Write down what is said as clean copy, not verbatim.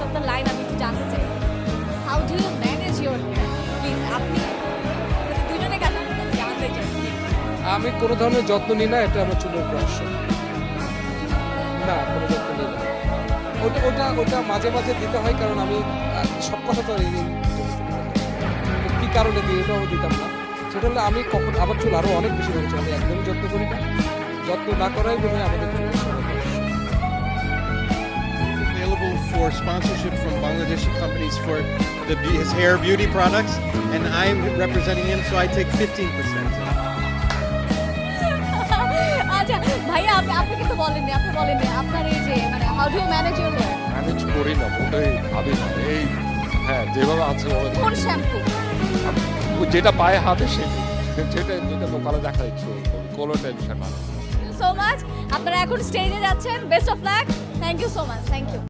Of the line আমি একটু জানতে চাই, how do you manage your hair? Please আপনি দুজনের কাছে জানতে চাই। আমি কোনো ধরনের যত্ন নিই না, এটা আমার চুলের রহস্য। না, কোনো যত্ন নিই না। ওটা মাঝে মাঝে দিতে হয়, কারণ আমি সব কথা তো কি কারণে দিই এটাও দিতাম না। সেটা হলো আমি কখন আমার চুল আরো অনেক বেশি রয়েছে, আমি একদমই যত্ন করি না। যত্ন না করাই বোধ হয় আমাদের জন্য সমস্যা। Available for sponsorship from Bangladeshi companies for his hair beauty products, and I'm representing him, so I take 15%. আচ্ছা ভাইয়া, আপনি কিন্তু বলেননি, আপনার এই যে মানে how do you manage your hair? Manage করি না, ওটাই ভাবি না। এই হ্যাঁ, যেভাবে আছে কোন শ্যাম্পু? যেটা পায়ে হাতে যেটা লোকালে দেখা ইচ্ছে, কোনো টেনশন না। সো মাচ, আপনারা এখন স্টেজে যাচ্ছেন, best of luck, thank you so much, thank you.